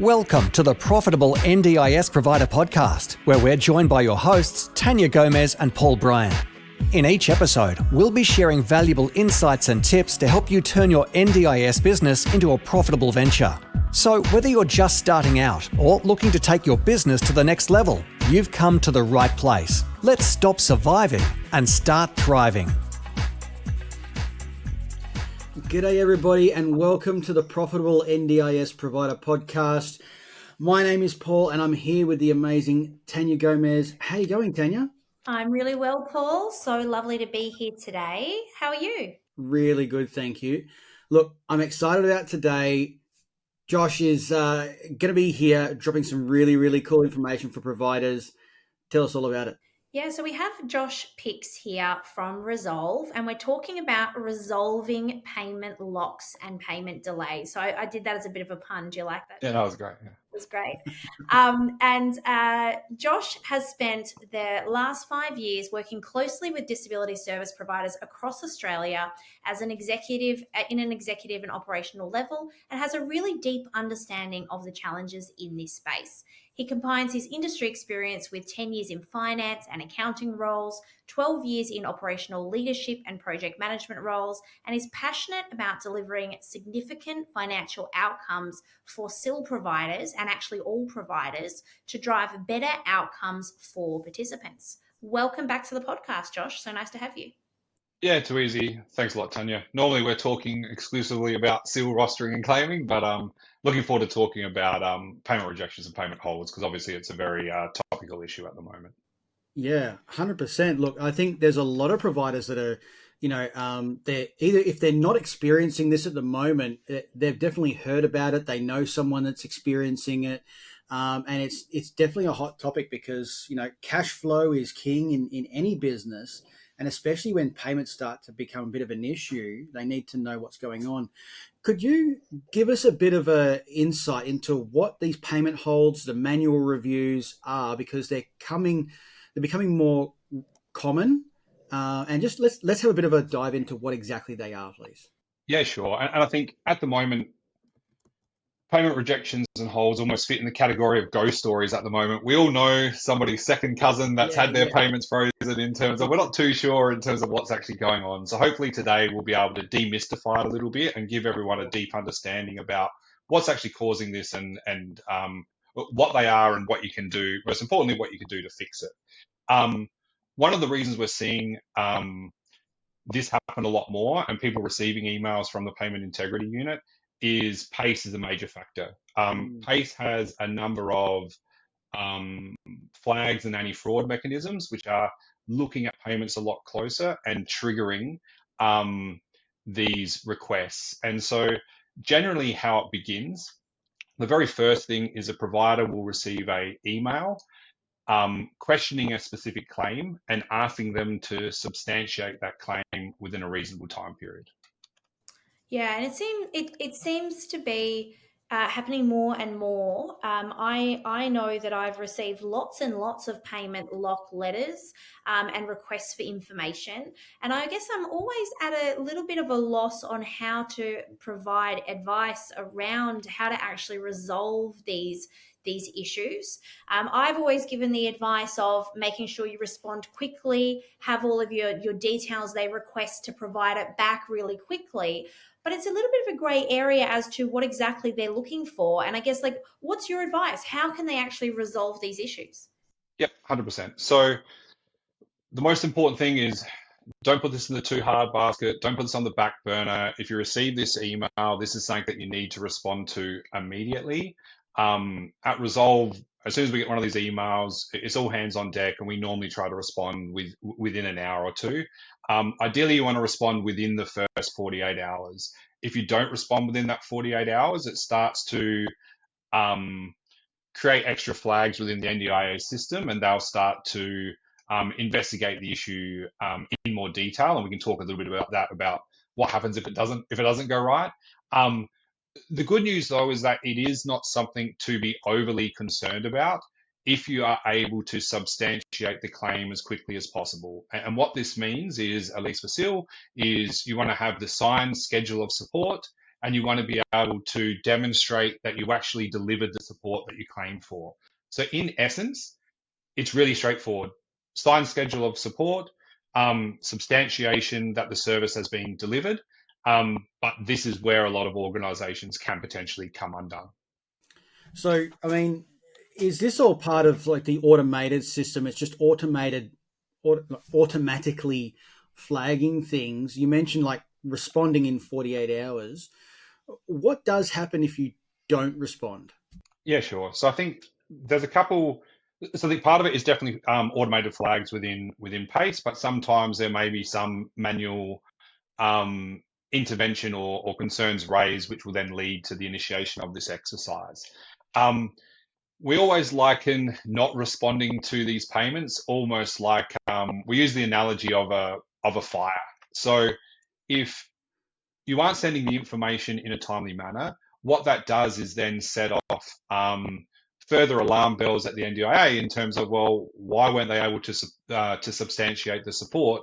Welcome to the Profitable NDIS Provider Podcast, where we're joined by your hosts, Tania Gomez and Paul Bryan. In each episode, we'll be sharing valuable insights and tips to help you turn your NDIS business into a profitable venture. So whether you're just starting out or looking to take your business to the next level, you've come to the right place. Let's stop surviving and start thriving. G'day everybody and welcome to the Profitable NDIS Provider Podcast. My name is Paul and I'm here with the amazing Tania Gomez. How are you going, Tania? I'm really well, Paul. So lovely to be here today. How are you? Really good, thank you. Look, I'm excited about today. Josh is going to be here dropping some really cool information for providers. Tell us all about it. Yeah, so we have Josh Pix here from Resolv, and we're talking about resolving payment locks and payment delays. So I did that as a bit of a pun. Do you like that? Yeah, that was great. Yeah. It was great. Josh has spent the last 5 years working closely with disability service providers across Australia as an executive in an executive and operational level, and has a really deep understanding of the challenges in this space. He combines his industry experience with 10 years in finance and accounting roles, 12 years in operational leadership and project management roles, and is passionate about delivering significant financial outcomes for SIL providers and actually all providers to drive better outcomes for participants. Welcome back to the podcast, Josh. So nice to have you. Yeah, too easy. Thanks a lot, Tania. Normally we're talking exclusively about SIL rostering and claiming, but looking forward to talking about payment rejections and payment holds, because obviously it's a very topical issue at the moment. Yeah, 100%. Look, I think there's a lot of providers that are, they're either, if they're not experiencing this at the moment, they've definitely heard about it. They know someone that's experiencing it. And it's definitely a hot topic because, cash flow is king in any business. And especially when payments start to become a bit of an issue, they need to know what's going on. Could you give us a bit of an insight into what these payment holds, the manual reviews are, because they're becoming more common? And just let's have a bit of a dive into what exactly they are, please. Yeah, sure. And I think at the moment, payment rejections and holds almost fit in the category of ghost stories at the moment. We all know somebody's second cousin that's had their payments frozen in terms of, we're not too sure in terms of what's actually going on. So hopefully today we'll be able to demystify it a little bit and give everyone a deep understanding about what's actually causing this and what they are and what you can do, most importantly, what you can do to fix it. One of the reasons we're seeing this happen a lot more and people receiving emails from the payment integrity unit is PACE is a major factor. PACE has a number of flags and anti-fraud mechanisms which are looking at payments a lot closer and triggering these requests. And so generally how it begins, the very first thing is a provider will receive an email questioning a specific claim and asking them to substantiate that claim within a reasonable time period. Yeah, and it seems to be happening more and more. I know that I've received lots and lots of payment lock letters and requests for information, and I guess I'm always at a little bit of a loss on how to provide advice around how to actually resolve these issues. I've always given the advice of making sure you respond quickly, have all of your details they request to provide it back really quickly. But it's a little bit of a grey area as to what exactly they're looking for. And I guess, what's your advice? How can they actually resolve these issues? Yep, 100%. So the most important thing is don't put this in the too hard basket. Don't put this on the back burner. If you receive this email, this is something that you need to respond to immediately. At Resolv, as soon as we get one of these emails, it's all hands on deck, and we normally try to respond within an hour or two. Ideally, you want to respond within the first 48 hours. If you don't respond within that 48 hours, it starts to create extra flags within the NDIA system, and they'll start to investigate the issue in more detail. And we can talk a little bit about that, about what happens if it doesn't go right. The good news, though, is that it is not something to be overly concerned about if you are able to substantiate the claim as quickly as possible. And what this means is, at least for SIL, is you want to have the signed schedule of support and you want to be able to demonstrate that you actually delivered the support that you claimed for. So in essence, it's really straightforward. Signed schedule of support, substantiation that the service has been delivered. But this is where a lot of organizations can potentially come undone. So, I mean, is this all part of like the automated system? It's just automatically flagging things. You mentioned like responding in 48 hours. What does happen if you don't respond? Yeah, sure. So I think there's a couple. So I think part of it is definitely automated flags within PACE, but sometimes there may be some manual intervention or concerns raised, which will then lead to the initiation of this exercise. We always liken not responding to these payments almost like we use the analogy of a fire. So if you aren't sending the information in a timely manner, what that does is then set off further alarm bells at the NDIA in terms of, well, why weren't they able to substantiate the support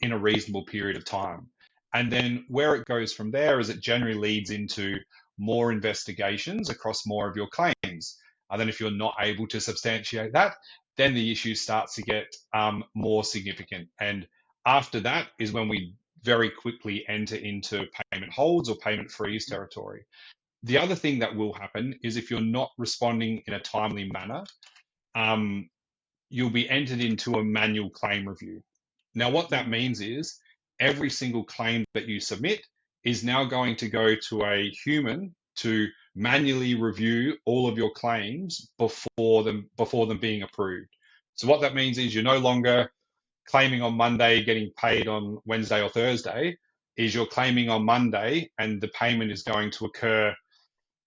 in a reasonable period of time? And then where it goes from there is it generally leads into more investigations across more of your claims. And then if you're not able to substantiate that, then the issue starts to get more significant. And after that is when we very quickly enter into payment holds or payment freeze territory. The other thing that will happen is if you're not responding in a timely manner, you'll be entered into a manual claim review. Now, what that means is every single claim that you submit is now going to go to a human to manually review all of your claims before them being approved. So what that means is you're no longer claiming on Monday, getting paid on Wednesday or Thursday, is you're claiming on Monday and the payment is going to occur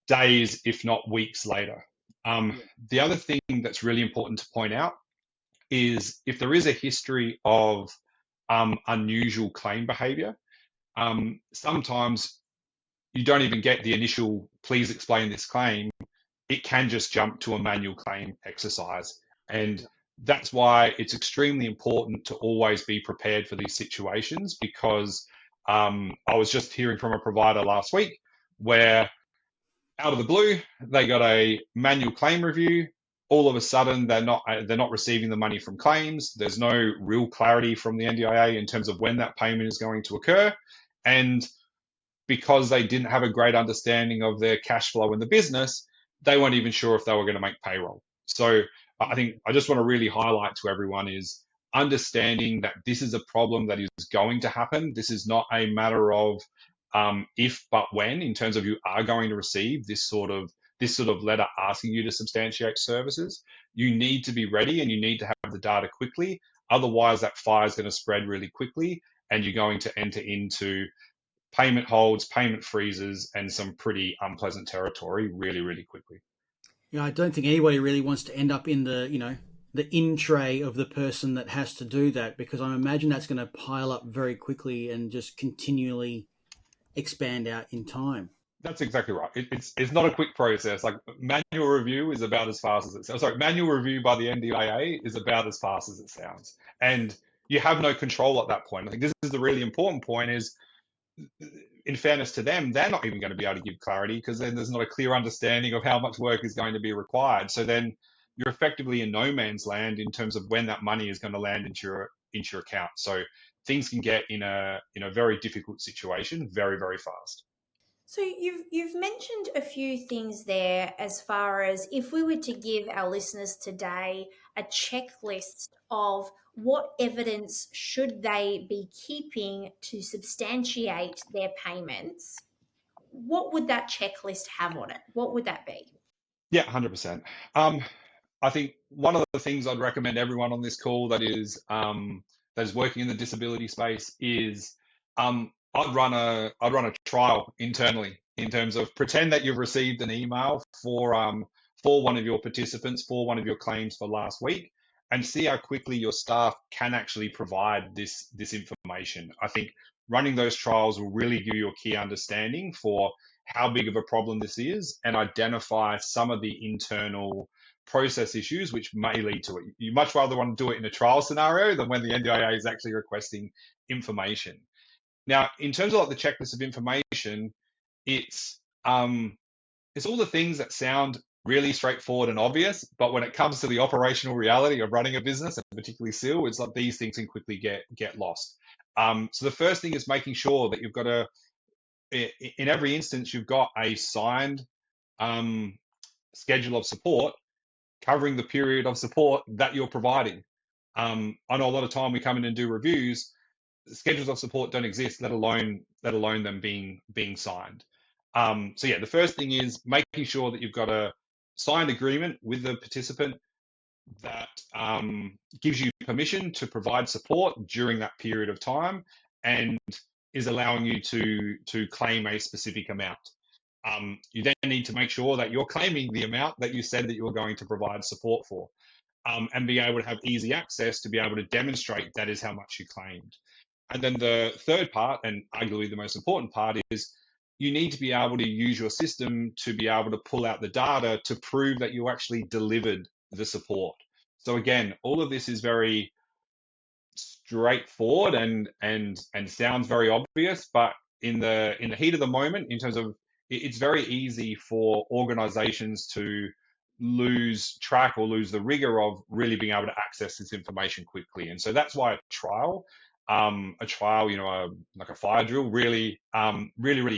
days, if not weeks later. The other thing that's really important to point out is if there is a history of unusual claim behavior, sometimes you don't even get the initial, please explain this claim. It can just jump to a manual claim exercise. And that's why it's extremely important to always be prepared for these situations, because I was just hearing from a provider last week where out of the blue, they got a manual claim review. All of a sudden, they're not receiving the money from claims. There's no real clarity from the NDIA in terms of when that payment is going to occur. And because they didn't have a great understanding of their cash flow in the business, they weren't even sure if they were going to make payroll. So I think I just want to really highlight to everyone is understanding that this is a problem that is going to happen. This is not a matter of if, but when, in terms of you are going to receive this sort of letter asking you to substantiate services. You need to be ready and you need to have the data quickly. Otherwise, that fire is going to spread really quickly and you're going to enter into payment holds, payment freezes, and some pretty unpleasant territory really, really quickly. You know, I don't think anybody really wants to end up in the in tray of the person that has to do that, because I imagine that's going to pile up very quickly and just continually expand out in time. That's exactly right. It's not a quick process. Like manual review is about as fast as it sounds. Sorry, manual review by the NDIA is about as fast as it sounds. And you have no control at that point. I think this is the really important point is, in fairness to them, they're not even going to be able to give clarity because then there's not a clear understanding of how much work is going to be required. So then you're effectively in no man's land in terms of when that money is going to land into your account. So things can get in a very difficult situation very, very fast. So you've mentioned a few things there as far as if we were to give our listeners today a checklist of what evidence should they be keeping to substantiate their payments, what would that checklist have on it? What would that be? Yeah, 100%. I think one of the things I'd recommend everyone on this call that is working in the disability space is I'd run a trial internally in terms of pretend that you've received an email for one of your participants for one of your claims for last week, and see how quickly your staff can actually provide this information. I think running those trials will really give you a key understanding for how big of a problem this is and identify some of the internal process issues which may lead to it. You much rather want to do it in a trial scenario than when the NDIA is actually requesting information. Now, in terms of like the checklist of information, it's all the things that sound really straightforward and obvious, but when it comes to the operational reality of running a business, and particularly SEAL, it's like these things can quickly get lost. So the first thing is making sure that you've got in every instance, you've got a signed schedule of support covering the period of support that you're providing. I know a lot of time we come in and do reviews, schedules of support don't exist, let alone them being signed. So yeah, the first thing is making sure that you've got a signed agreement with the participant that gives you permission to provide support during that period of time and is allowing you to claim a specific amount. You then need to make sure that you're claiming the amount that you said that you were going to provide support for, and be able to have easy access to be able to demonstrate that is how much you claimed. And then the third part, and arguably the most important part, is you need to be able to use your system to be able to pull out the data to prove that you actually delivered the support. So again, all of this is very straightforward and sounds very obvious, but in the heat of the moment, in terms of it's very easy for organizations to lose track or lose the rigor of really being able to access this information quickly. And so that's why a trial, like a fire drill really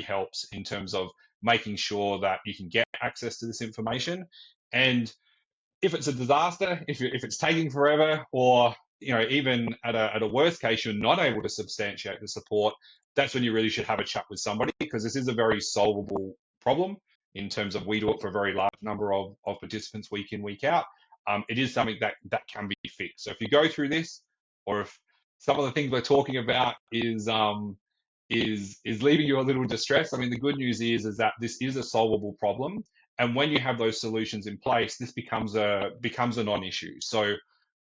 helps in terms of making sure that you can get access to this information. And if it's a disaster, if it's taking forever, or even at a worst case, you're not able to substantiate the support, that's when you really should have a chat with somebody, because this is a very solvable problem in terms of we do it for a very large number of participants week in, week out. It is something that can be fixed. So if you go through this, or if some of the things we're talking about is leaving you a little distressed, I mean, the good news is that this is a solvable problem. And when you have those solutions in place, this becomes a non-issue. So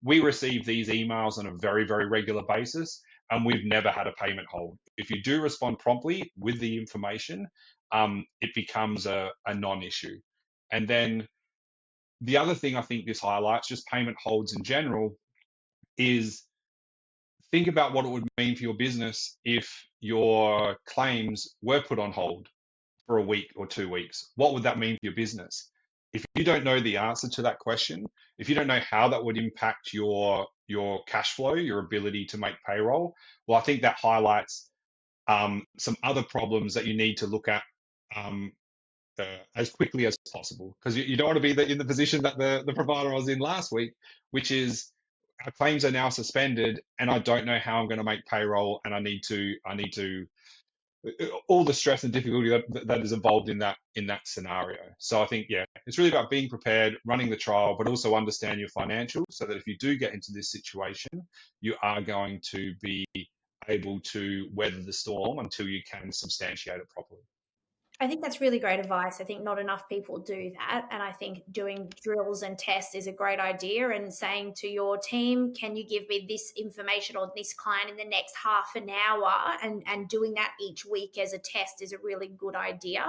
we receive these emails on a very, very regular basis, and we've never had a payment hold. If you do respond promptly with the information, it becomes a non-issue. And then the other thing I think this highlights, just payment holds in general, is think about what it would mean for your business if your claims were put on hold for a week or 2 weeks. What would that mean for your business? If you don't know the answer to that question, if you don't know how that would impact your cash flow, your ability to make payroll, well, I think that highlights some other problems that you need to look at as quickly as possible, because you don't want to be in the position that the provider I was in last week, which is our claims are now suspended and I don't know how I'm going to make payroll, and I need to all the stress and difficulty that is involved in that scenario. So I think, yeah, it's really about being prepared, running the trial, but also understand your financials so that if you do get into this situation, you are going to be able to weather the storm until you can substantiate it properly. I think that's really great advice. I think not enough people do that. And I think doing drills and tests is a great idea, and saying to your team, can you give me this information on this client in the next half an hour? And doing that each week as a test is a really good idea.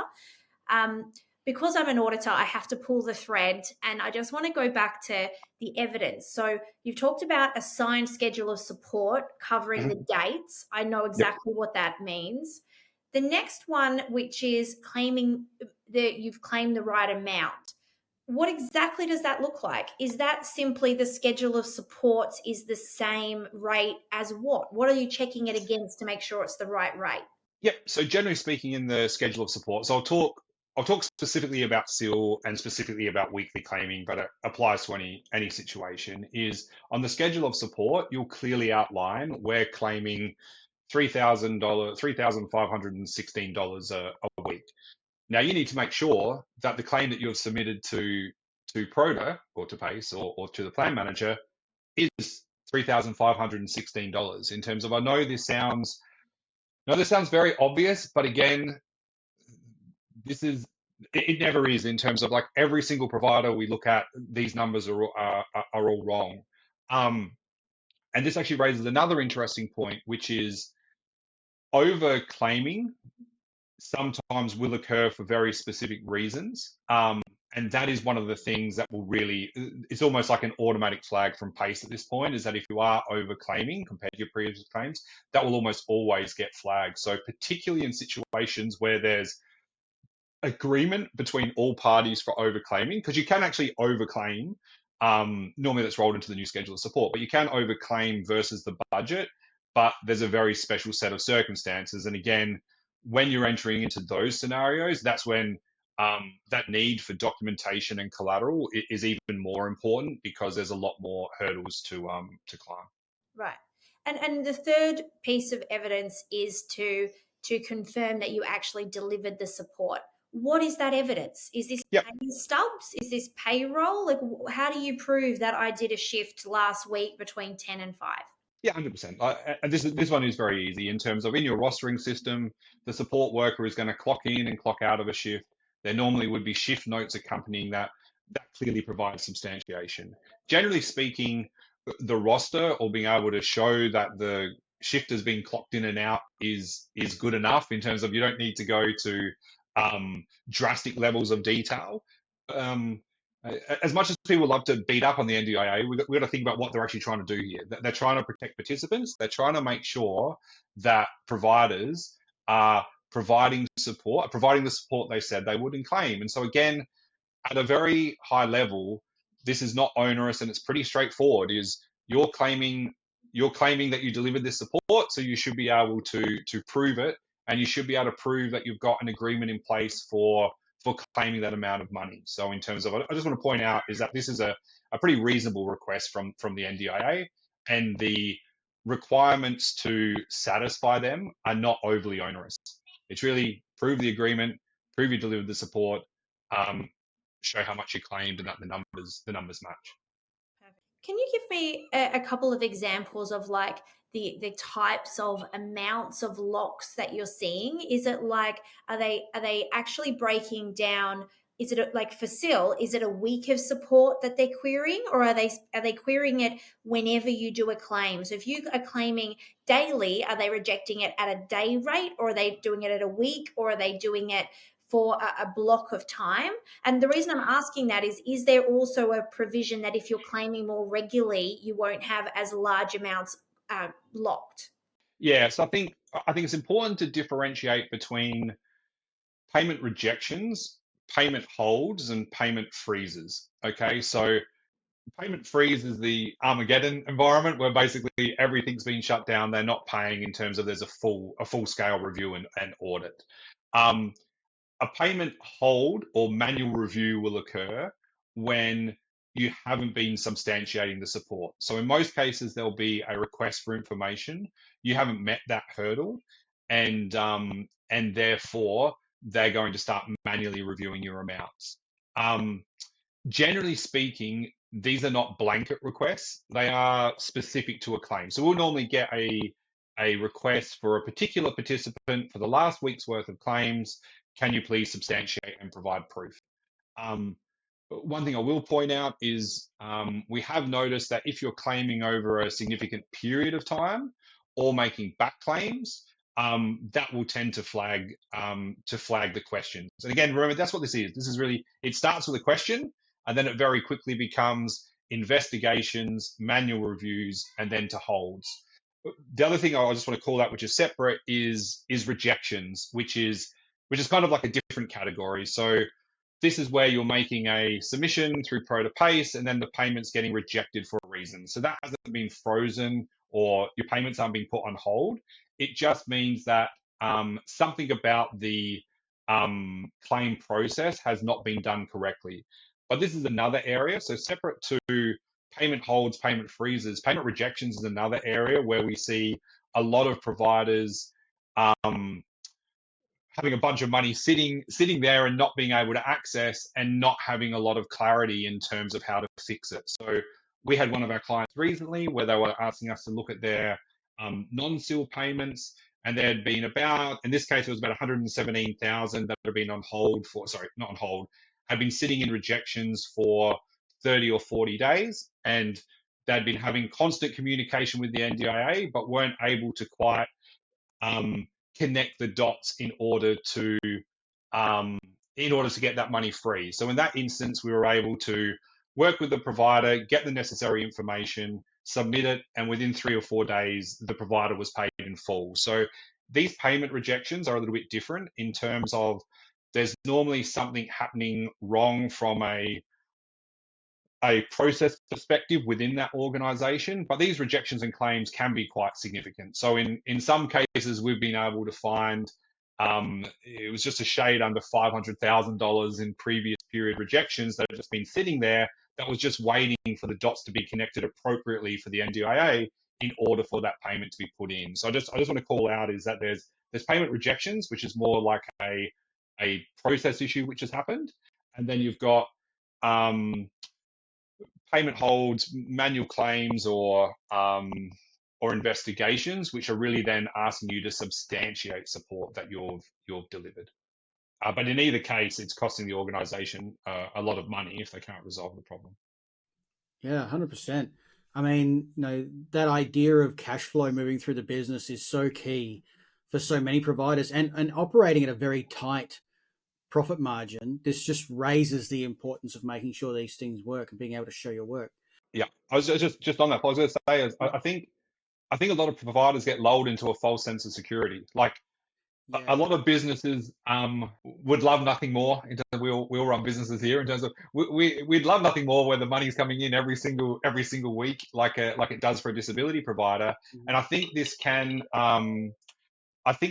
Because I'm an auditor, I have to pull the thread, and I just want to go back to the evidence. So you've talked about a signed schedule of support covering the dates. I know exactly what that means. The next one, which is claiming that you've claimed the right amount. What exactly does that look like? Is that simply the schedule of supports is the same rate as what? What are you checking it against to make sure it's the right rate? Yep. So generally speaking, in the schedule of support, so I'll talk specifically about SEAL and specifically about weekly claiming, but it applies to any situation. Is on the schedule of support, you'll clearly outline we're claiming $3,516 a week. Now you need to make sure that the claim that you've submitted to Proda or to PACE or to the plan manager is $3,516 in terms of, I know this sounds very obvious, but again, it never is, in terms of like every single provider we look at, these numbers are all wrong. And this actually raises another interesting point, which is over claiming sometimes will occur for very specific reasons. And that is one of the things that will really, it's almost like an automatic flag from PACE at this point, is that if you are over claiming compared to your previous claims, that will almost always get flagged. So particularly in situations where there's agreement between all parties for overclaiming, because you can actually overclaim. Normally that's rolled into the new schedule of support, but you can overclaim versus the budget. But there's a very special set of circumstances. And again, when you're entering into those scenarios, that's when that need for documentation and collateral is even more important, because there's a lot more hurdles to climb. Right. And the third piece of evidence is to confirm that you actually delivered the support. What is that evidence? Is this Yep. pay stubs? Is this payroll? Like, how do you prove that I did a shift last week between 10 and 5? Yeah, 100%. And this one is very easy in terms of, in your rostering system, the support worker is going to clock in and clock out of a shift. There normally would be shift notes accompanying that. That clearly provides substantiation. Generally speaking, the roster, or being able to show that the shift has been clocked in and out, is good enough, in terms of you don't need to go to drastic levels of detail. As much as people love to beat up on the NDIA, we've got to think about what they're actually trying to do here. They're trying to protect participants. They're trying to make sure that providers are providing the support they said they would and claim. And so again, at a very high level, this is not onerous, and it's pretty straightforward. Is you're claiming that you delivered this support, so you should be able to prove it, and you should be able to prove that you've got an agreement in place for claiming that amount of money. So in terms of, I just want to point out is that this is a pretty reasonable request from the NDIA, and the requirements to satisfy them are not overly onerous. It's really prove the agreement, prove you delivered the support, show how much you claimed, and that the numbers match. Can you give me a couple of examples of like the types of amounts of locks that you're seeing? Is it like, are they actually breaking down? Is it like for Sil, is it a week of support that they're querying, or are they querying it whenever you do a claim? So if you are claiming daily, are they rejecting it at a day rate, or are they doing it at a week, or are they doing it for a block of time? And the reason I'm asking that is there also a provision that if you're claiming more regularly, you won't have as large amounts locked? Yeah, so I think it's important to differentiate between payment rejections, payment holds, and payment freezes. Okay, so payment freeze is the Armageddon environment, where basically everything's been shut down. They're not paying, in terms of there's a full scale review and audit. A payment hold or manual review will occur when you haven't been substantiating the support. So in most cases, there'll be a request for information. You haven't met that hurdle, and therefore they're going to start manually reviewing your amounts. Generally speaking, these are not blanket requests. They are specific to a claim. So we'll normally get a request for a particular participant for the last week's worth of claims. Can you please substantiate and provide proof? One thing I will point out is we have noticed that if you're claiming over a significant period of time or making back claims, that will tend to flag the questions. And again, remember, that's what this is. This is really, it starts with a question, and then it very quickly becomes investigations, manual reviews, and then to holds. The other thing I just want to call out, which is separate, is rejections, which is kind of like a different category. So this is where you're making a submission through Pro2Pace, and then the payment's getting rejected for a reason. So that hasn't been frozen, or your payments aren't being put on hold. It just means that something about the claim process has not been done correctly. But this is another area. So separate to payment holds, payment freezes, payment rejections is another area where we see a lot of providers having a bunch of money sitting there and not being able to access, and not having a lot of clarity in terms of how to fix it. So we had one of our clients recently where they were asking us to look at their non-SIL payments, and there had been about, in this case, it was about 117,000 that had been on hold for, sorry, not on hold, had been sitting in rejections for 30 or 40 days, and they'd been having constant communication with the NDIA, but weren't able to quite connect the dots in order to get that money free. So in that instance, we were able to work with the provider, get the necessary information, submit it, and within 3 or 4 days, the provider was paid in full. So these payment rejections are a little bit different in terms of there's normally something happening wrong from a process perspective within that organization, but these rejections and claims can be quite significant. So in some cases, we've been able to find it was just a shade under $500,000 in previous period rejections that have just been sitting there that was just waiting for the dots to be connected appropriately for the NDIA in order for that payment to be put in. So I just want to call out is that there's payment rejections, which is more like a process issue which has happened, and then you've got payment holds, manual claims, or investigations, which are really then asking you to substantiate support that you've delivered. But in either case, it's costing the organisation a lot of money if they can't resolve the problem. Yeah, 100%. I mean, that idea of cash flow moving through the business is so key for so many providers, and operating at a very tight profit margin. This just raises the importance of making sure these things work and being able to show your work. Yeah, I was just on that. I was going to say, I think a lot of providers get lulled into a false sense of security. Like a lot of businesses would love nothing more. In terms of, we all run businesses here. In terms of we'd love nothing more where the money's coming in every single week, like it does for a disability provider. Mm-hmm. And I think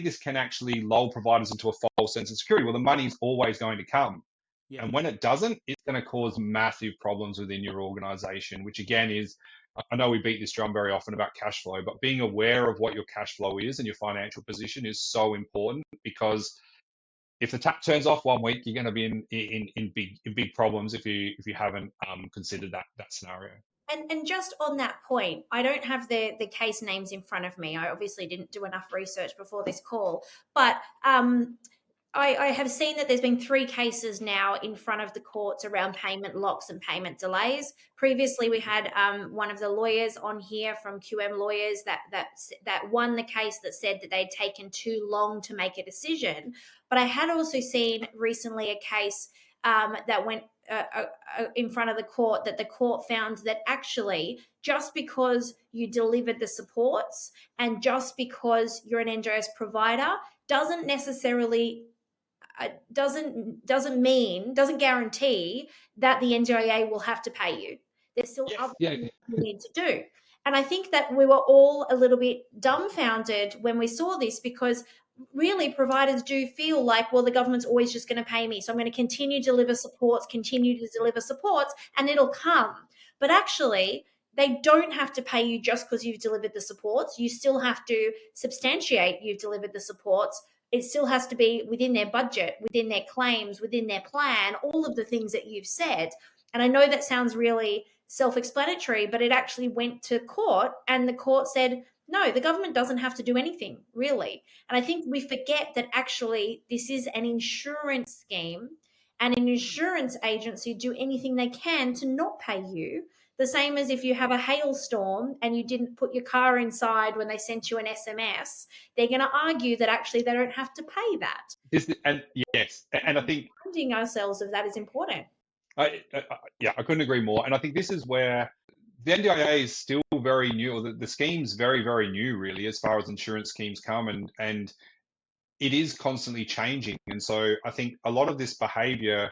this can actually lull providers into a false sense of security. Well, the money's always going to come. Yeah. And when it doesn't, it's going to cause massive problems within your organization, which again is, I know we beat this drum very often about cash flow, but being aware of what your cash flow is and your financial position is so important, because if the tap turns off one week, you're going to be in big problems if you haven't considered that scenario. And just on that point, I don't have the case names in front of me. I obviously didn't do enough research before this call, but I have seen that there's been 3 cases now in front of the courts around payment locks and payment delays. Previously, we had one of the lawyers on here from QM Lawyers that won the case that said that they'd taken too long to make a decision. But I had also seen recently a case that went in front of the court, that the court found that actually just because you delivered the supports and just because you're an NDIS provider doesn't necessarily doesn't guarantee that the NDIA will have to pay you. There's still other things you need to do. And I think that we were all a little bit dumbfounded when we saw this, because really providers do feel like, well, the government's always just going to pay me, so I'm going to continue to deliver supports, and it'll come. But actually, they don't have to pay you just because you've delivered the supports. You still have to substantiate you've delivered the supports. It still has to be within their budget, within their claims, within their plan, all of the things that you've said. And I know that sounds really self-explanatory, but it actually went to court, and the court said, no, the government doesn't have to do anything, really. And I think we forget that actually this is an insurance scheme, and an insurance agency do anything they can to not pay you. The same as if you have a hailstorm and you didn't put your car inside when they sent you an SMS, they're going to argue that actually they don't have to pay that. And I think reminding ourselves of that is important. I couldn't agree more. And I think this is where the NDIA is still very new, or the scheme's very, very new, really, as far as insurance schemes come, and it is constantly changing. And so I think a lot of this behaviour,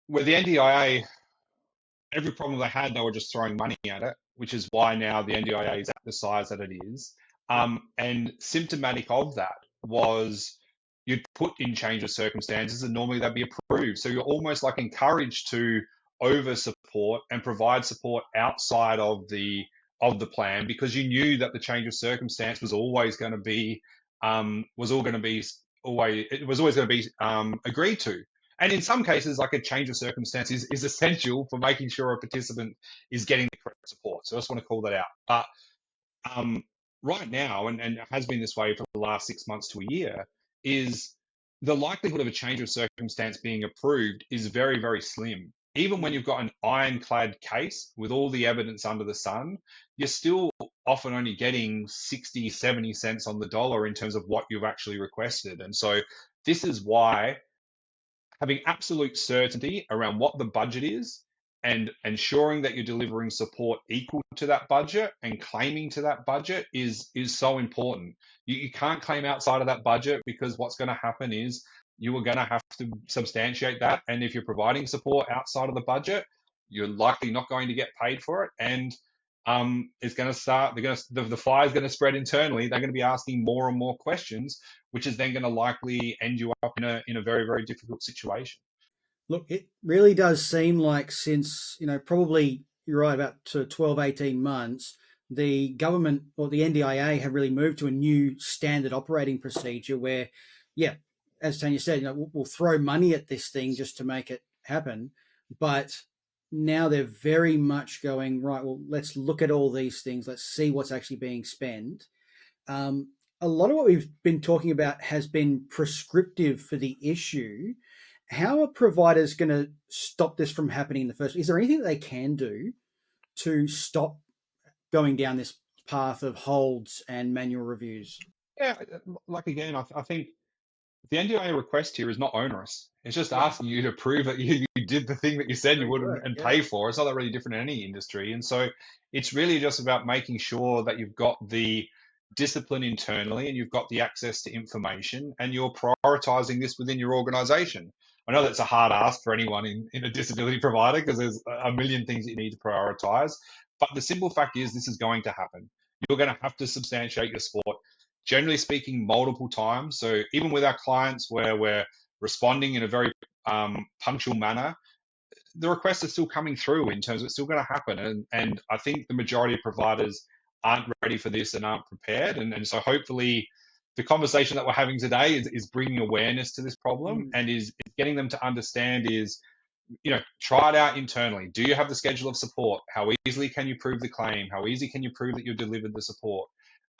where the NDIA, every problem they had, they were just throwing money at it, which is why now the NDIA is at the size that it is. And symptomatic of that was you'd put in change of circumstances and normally they'd be approved. So you're almost like encouraged to over support and provide support outside of the plan, because you knew that the change of circumstance was always going to be agreed to. And in some cases, like a change of circumstance is essential for making sure a participant is getting the correct support. So I just want to call that out. But right now, and it has been this way for the last 6 months to a year, is the likelihood of a change of circumstance being approved is very, very slim. Even when you've got an ironclad case with all the evidence under the sun, you're still often only getting 60, 70 cents on the dollar in terms of what you've actually requested. And so this is why having absolute certainty around what the budget is and ensuring that you're delivering support equal to that budget and claiming to that budget is so important. You can't claim outside of that budget, because what's going to happen is you are going to have to substantiate that. And if you're providing support outside of the budget, you're likely not going to get paid for it. And it's going to start, the fire is going to spread internally. They're going to be asking more and more questions, which is then going to likely end you up in a very, very difficult situation. Look, it really does seem like since, probably you're right, about 12, 18 months, the government or the NDIA have really moved to a new standard operating procedure where, yeah, as Tania said, we'll throw money at this thing just to make it happen. But now they're very much going, right, well, let's look at all these things. Let's see what's actually being spent. A lot of what we've been talking about has been prescriptive for the issue. How are providers going to stop this from happening in the first place? Is there anything that they can do to stop going down this path of holds and manual reviews? Yeah, like again, I think the NDIA request here is not onerous. It's just asking you to prove that you did the thing that you said you would and pay for. It's not that really different in any industry. And so it's really just about making sure that you've got the discipline internally and you've got the access to information and you're prioritizing this within your organization. I know that's a hard ask for anyone in a disability provider because there's a million things you need to prioritize. But the simple fact is this is going to happen. You're going to have to substantiate your support, generally speaking, multiple times. So even with our clients where we're responding in a very punctual manner, the requests are still coming through in terms of it's still going to happen. And I think the majority of providers aren't ready for this and aren't prepared. And so hopefully the conversation that we're having today is bringing awareness to this problem and is getting them to understand is, try it out internally. Do you have the schedule of support? How easily can you prove the claim? How easy can you prove that you've delivered the support?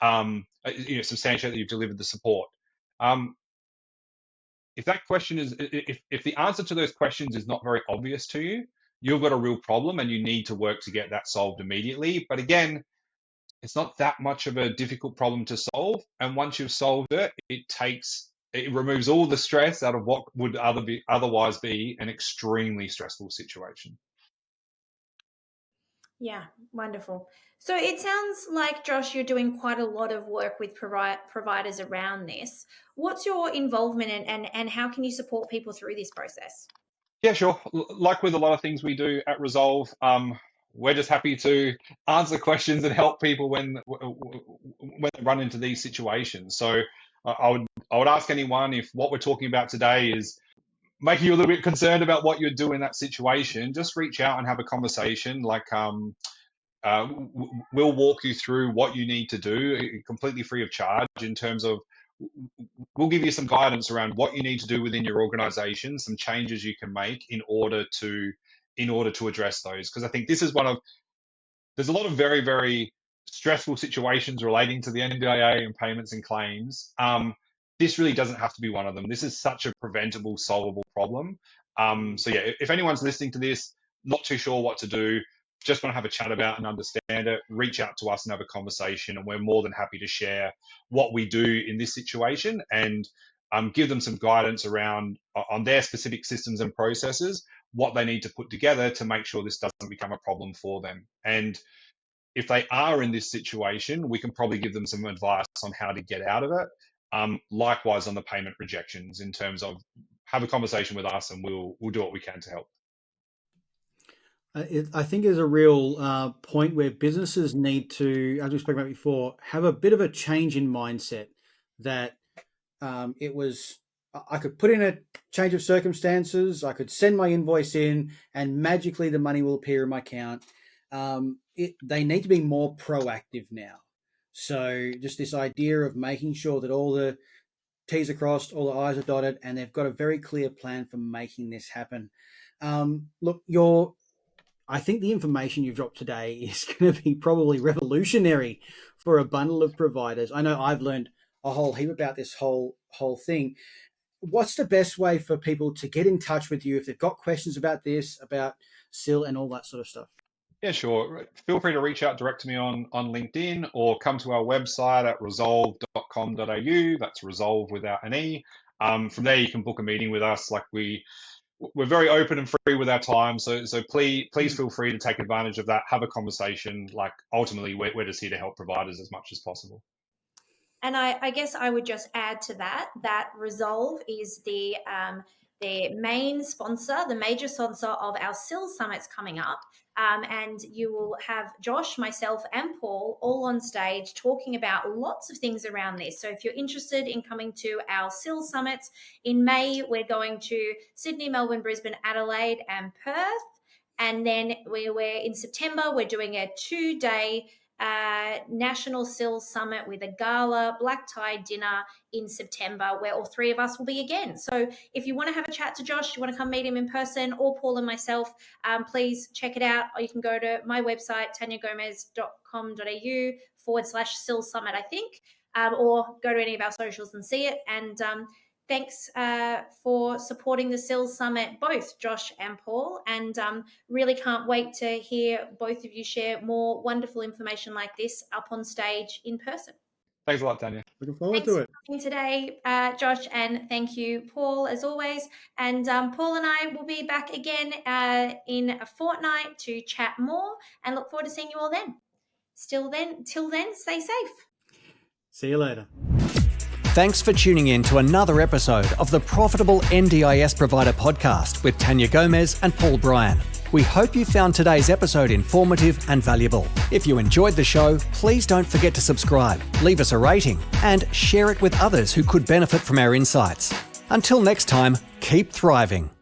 Substantiate that you've delivered the support. If that question is, if the answer to those questions is not very obvious to you, you've got a real problem and you need to work to get that solved immediately. But again, it's not that much of a difficult problem to solve. And once you've solved it, it removes all the stress out of what would otherwise be an extremely stressful situation. Yeah, wonderful. So it sounds like, Josh, you're doing quite a lot of work with providers around this. What's your involvement and how can you support people through this process? Yeah, sure. Like with a lot of things we do at Resolv, we're just happy to answer questions and help people when they run into these situations. So I would ask anyone if what we're talking about today is making you a little bit concerned about what you'd do in that situation, just reach out and have a conversation. Like we'll walk you through what you need to do completely free of charge in terms of we'll give you some guidance around what you need to do within your organization, some changes you can make in order to address those. Because I think this is there's a lot of very, very stressful situations relating to the NDIA and payments and claims. This really doesn't have to be one of them. This is such a preventable, solvable problem. So yeah, if anyone's listening to this, not too sure what to do, just want to have a chat about and understand it, reach out to us and have a conversation. And we're more than happy to share what we do in this situation and give them some guidance around on their specific systems and processes, what they need to put together to make sure this doesn't become a problem for them. And if they are in this situation, we can probably give them some advice on how to get out of it. Likewise on the payment rejections in terms of have a conversation with us and we'll do what we can to help. I think there's a real point where businesses need to, as we spoke about before, have a bit of a change in mindset that I could put in a change of circumstances, I could send my invoice in and magically the money will appear in my account. They need to be more proactive now. So just this idea of making sure that all the T's are crossed, all the I's are dotted, and they've got a very clear plan for making this happen. Look, I think the information you've dropped today is going to be probably revolutionary for a bundle of providers. I know I've learned a whole heap about this whole thing. What's the best way for people to get in touch with you if they've got questions about this, about SIL and all that sort of stuff? Yeah, sure. Feel free to reach out direct to me on LinkedIn or come to our website at resolv.com.au. That's Resolv without an E. From there, you can book a meeting with us. Like we're very open and free with our time. So please feel free to take advantage of that. Have a conversation. Like ultimately, we're just here to help providers as much as possible. And I guess I would just add to that Resolv is the main sponsor, the major sponsor of our SIL summits coming up. And you will have Josh, myself, and Paul all on stage talking about lots of things around this. So if you're interested in coming to our SIL summits in May, we're going to Sydney, Melbourne, Brisbane, Adelaide, and Perth. And then we're in September, we're doing a 2-day National SIL Summit with a gala, black tie dinner in September, where all three of us will be again. So if you want to have a chat to Josh, you want to come meet him in person, or Paul and myself, please check it out. Or you can go to my website, taniagomez.com.au/SIL Summit, I think, or go to any of our socials and see it. And thanks for supporting the SIL Summit, both Josh and Paul, and really can't wait to hear both of you share more wonderful information like this up on stage in person. Thanks a lot, Tania. Looking forward to it. Thanks for coming today, Josh, and thank you, Paul, as always. And Paul and I will be back again in a fortnight to chat more, and look forward to seeing you all then. Till then, stay safe. See you later. Thanks for tuning in to another episode of the Profitable NDIS Provider Podcast with Tania Gomez and Paul Bryan. We hope you found today's episode informative and valuable. If you enjoyed the show, please don't forget to subscribe, leave us a rating, and share it with others who could benefit from our insights. Until next time, keep thriving.